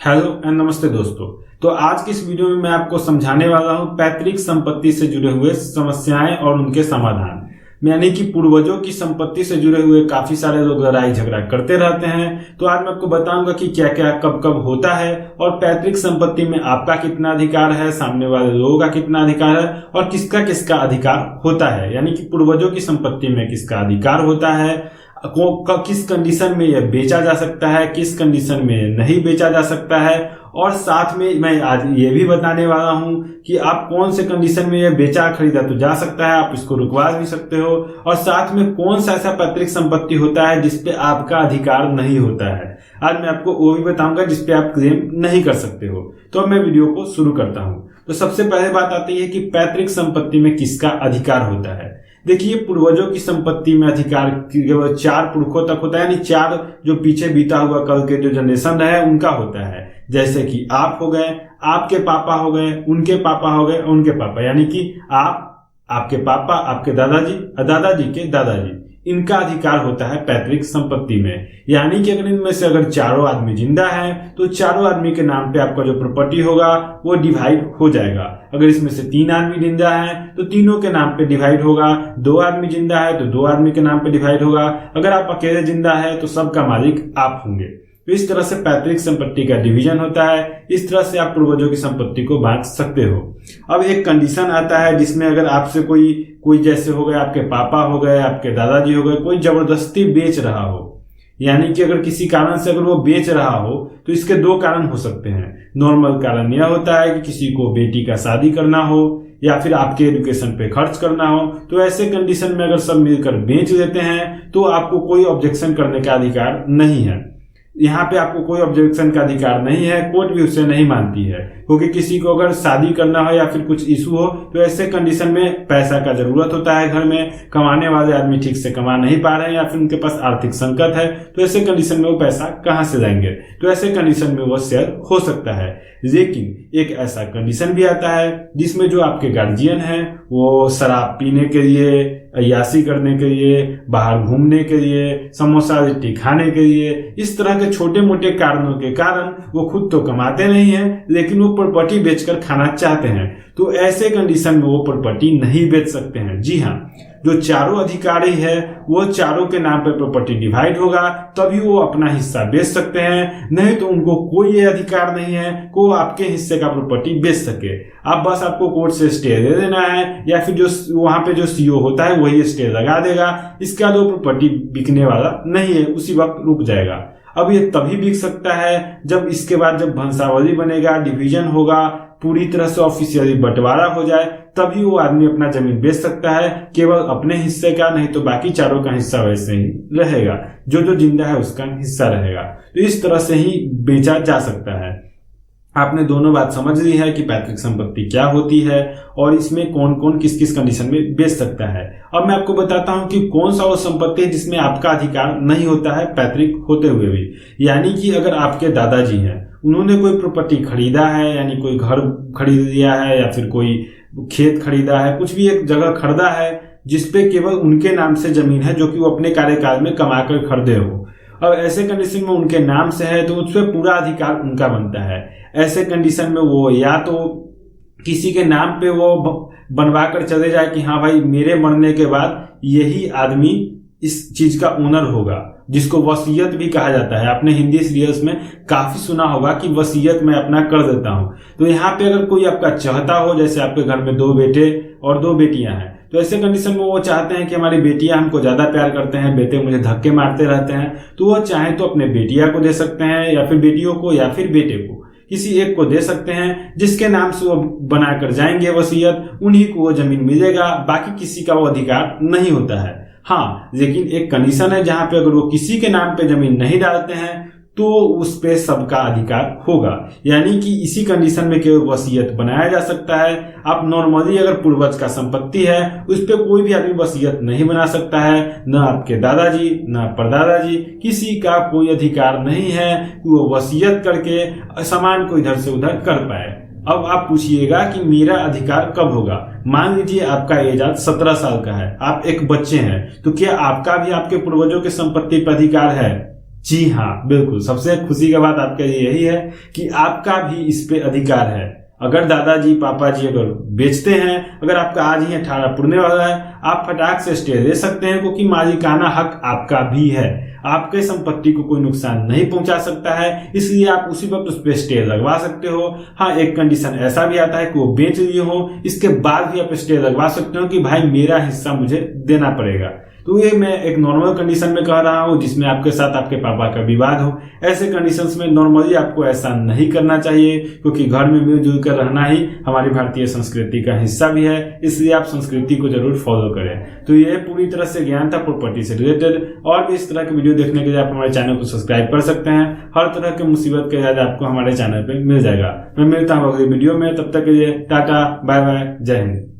Hello and नमस्ते दोस्तों। तो आज की इस वीडियो में मैं आपको समझाने वाला हूं पैतृक संपत्ति से जुड़े हुए समस्याएं और उनके समाधान। यानी कि पूर्वजों की संपत्ति से जुड़े हुए काफी सारे लोग लड़ाई झगड़ा करते रहते हैं। तो आज मैं आपको बताऊंगा कि क्या क्या कब कब होता है और पैतृक संपत्ति में आपका कितना अधिकार है, सामने वाले लोगों का कितना अधिकार है और किसका किसका अधिकार होता है। यानी कि पूर्वजों की संपत्ति में किसका अधिकार होता है, किस कंडीशन में यह बेचा जा सकता है, किस कंडीशन में नहीं बेचा जा सकता है, और साथ में मैं आज ये भी बताने वाला हूं कि आप कौन से कंडीशन में यह बेचा खरीदा तो जा सकता है, आप इसको रुकवा भी सकते हो, और साथ में कौन सा ऐसा पैतृक संपत्ति होता है जिसपे आपका अधिकार नहीं होता है। आज मैं आपको वो भी बताऊंगा जिसपे आप क्लेम नहीं कर सकते हो। तो अब मैं वीडियो को शुरू करता हूं। तो सबसे पहले बात आती है कि पैतृक संपत्ति में किसका अधिकार होता है। देखिए, पूर्वजों की संपत्ति में अधिकार केवल 4 पुरखों तक होता है, यानी 4 जो पीछे बीता हुआ कल के जो जनरेशन रहे उनका होता है। जैसे कि आप हो गए, आपके पापा हो गए, उनके पापा हो गए, उनके पापा, यानी कि आप, आपके पापा, आपके दादाजी, दादाजी के दादाजी, इनका अधिकार होता है पैतृक संपत्ति में। यानी कि अगर इनमें से अगर चारों आदमी जिंदा हैं तो चारों आदमी के नाम पे आपका जो प्रॉपर्टी होगा वो डिवाइड हो जाएगा। अगर इसमें से 3 आदमी जिंदा हैं तो तीनों के नाम पे डिवाइड होगा। 2 आदमी जिंदा है तो 2 आदमी के नाम पे डिवाइड होगा। अगर आप अकेले जिंदा है तो सबका मालिक आप होंगे। तो इस तरह से पैतृक संपत्ति का डिवीजन होता है। इस तरह से आप पूर्वजों की संपत्ति को बांट सकते हो। अब एक कंडीशन आता है जिसमें अगर आपसे कोई जैसे हो गए, आपके पापा हो गए, आपके दादाजी हो गए, कोई जबरदस्ती बेच रहा हो, यानी कि अगर किसी कारण से अगर वो बेच रहा हो तो इसके 2 कारण हो सकते हैं। नॉर्मल कारण यह होता है कि किसी को बेटी का शादी करना हो या फिर आपके एजुकेशन पे खर्च करना हो। तो ऐसे कंडीशन में अगर सब मिलकर बेच लेते हैं तो आपको कोई ऑब्जेक्शन करने का अधिकार नहीं है। यहाँ पे आपको कोई ऑब्जेक्शन का अधिकार नहीं है, कोर्ट भी उसे नहीं मानती है, क्योंकि किसी को अगर शादी करना हो या फिर कुछ इशू हो तो ऐसे कंडीशन में पैसा का जरूरत होता है। घर में कमाने वाले आदमी ठीक से कमा नहीं पा रहे हैं या फिर उनके पास आर्थिक संकट है, तो ऐसे कंडीशन में वो पैसा कहाँ से लाएंगे। तो ऐसे कंडीशन में वो शेयर हो सकता है। लेकिन एक ऐसा कंडीशन भी आता है जिसमें जो आपके गार्जियन हैं वो शराब पीने के लिए, अय्याशी करने के लिए, बाहर घूमने के लिए, समोसा लिट्टी खाने के लिए, इस तरह के छोटे मोटे कारणों के कारण वो खुद तो कमाते नहीं हैं लेकिन वो प्रॉपर्टी बेचकर खाना चाहते हैं। तो ऐसे कंडीशन में वो प्रॉपर्टी नहीं बेच सकते हैं। जी हाँ, जो चारों अधिकारी है वो चारों के नाम पे प्रॉपर्टी डिवाइड होगा, तभी वो अपना हिस्सा बेच सकते हैं। नहीं तो उनको कोई ये अधिकार नहीं है कि वो आपके हिस्से का प्रॉपर्टी बेच सके। आप बस आपको कोर्ट से स्टे दे देना है या फिर जो वहां पे जो सीओ होता है वही स्टे लगा देगा। इसका जो प्रॉपर्टी बिकने वाला नहीं है, उसी वक्त रुक जाएगा। अब ये तभी बिक सकता है जब इसके बाद जब वंशावली बनेगा, डिवीजन होगा, पूरी तरह से ऑफिशियली बंटवारा हो जाए, तभी वो आदमी अपना जमीन बेच सकता है, केवल अपने हिस्से का, नहीं तो बाकी चारों का हिस्सा वैसे ही रहेगा, जो जिंदा है उसका हिस्सा रहेगा। तो इस तरह से ही बेचा जा सकता है। आपने दोनों बात समझ ली है कि पैतृक संपत्ति क्या होती है और इसमें कौन कौन किस किस कंडीशन में बेच सकता है। अब मैं आपको बताता हूं कि कौन सा वो संपत्ति है जिसमें आपका अधिकार नहीं होता है पैतृक होते हुए भी। यानी कि अगर आपके दादाजी हैं, उन्होंने कोई प्रॉपर्टी खरीदा है, यानी कोई घर खरीद लिया है या फिर कोई खेत खरीदा है, कुछ भी एक जगह खरीदा है जिसपे केवल उनके नाम से जमीन है, जो कि वो अपने कार्यकाल में कमाकर खरीदे हो। अब ऐसे कंडीशन में उनके नाम से है तो उस पर पूरा अधिकार उनका बनता है। ऐसे कंडीशन में वो या तो किसी के नाम पे वो बनवा कर चले जाए कि हाँ भाई मेरे मरने के बाद यही आदमी इस चीज का ओनर होगा, जिसको वसीयत भी कहा जाता है। आपने हिंदी सीरियल्स में काफी सुना होगा कि वसीयत मैं अपना कर देता हूं। तो यहाँ पे अगर कोई आपका चाहता हो, जैसे आपके घर में 2 बेटे और 2 बेटियां हैं, तो ऐसे कंडीशन में वो चाहते हैं कि हमारी बेटियां हमको ज्यादा प्यार करते हैं, बेटे मुझे धक्के मारते रहते हैं, तो वो चाहे तो अपने बेटिया को दे सकते हैं या फिर बेटियों को या फिर बेटे को, किसी एक को दे सकते हैं, जिसके नाम से वो बनाकर जाएंगे वसीयत, उन्हीं को वो जमीन मिलेगा, बाकी किसी का वो अधिकार नहीं होता है। हाँ, लेकिन एक कंडीशन है जहां पे अगर वो किसी के नाम पे जमीन नहीं डालते हैं तो उस पे सबका अधिकार होगा। यानी कि इसी कंडीशन में केवल वसीयत बनाया जा सकता है। आप नॉर्मली अगर पूर्वज का संपत्ति है उस पे कोई भी आदमी वसीयत नहीं बना सकता है, न आपके दादाजी न परदादाजी, किसी का कोई अधिकार नहीं है कि वो वसीयत करके सामान को इधर से उधर कर पाए। अब आप पूछिएगा कि मेरा अधिकार कब होगा। मान लीजिए आपका एज आज 17 साल का है, आप एक बच्चे हैं, तो क्या आपका भी आपके पूर्वजों के संपत्ति पर अधिकार है? जी हाँ, बिल्कुल। सबसे खुशी का बात आपके लिए यही है कि आपका भी इस पे अधिकार है। अगर दादाजी पापा जी अगर बेचते हैं, अगर आपका आज ही 18 पुरने वाला है, आप फटाक से स्टे ले सकते हैं, क्योंकि मालिकाना हक आपका भी है। आपके संपत्ति को कोई नुकसान नहीं पहुंचा सकता है, इसलिए आप उसी वक्त उस पर स्टे लगवा सकते हो। हाँ, एक कंडीशन ऐसा भी आता है कि वो बेच लिए हो, इसके बाद भी आप स्टे लगवा सकते हो कि भाई मेरा हिस्सा मुझे देना पड़ेगा। तो ये मैं एक नॉर्मल कंडीशन में कह रहा हूँ जिसमें आपके साथ आपके पापा का विवाद हो। ऐसे कंडीशंस में नॉर्मली आपको ऐसा नहीं करना चाहिए, क्योंकि घर में मिलजुल कर रहना ही हमारी भारतीय संस्कृति का हिस्सा भी है। इसलिए आप संस्कृति को जरूर फॉलो करें। तो ये पूरी तरह से ज्ञान था प्रॉपर्टी से रिलेटेड। और भी इस तरह के वीडियो देखने के लिए आप हमारे चैनल को सब्सक्राइब कर सकते हैं। हर तरह के मुसीबत का इलाज आपको हमारे चैनल पर मिल जाएगा। मैं मिलता हूँ अगली वीडियो में, तब तक के लिए टाटा बाय बाय, जय हिंद।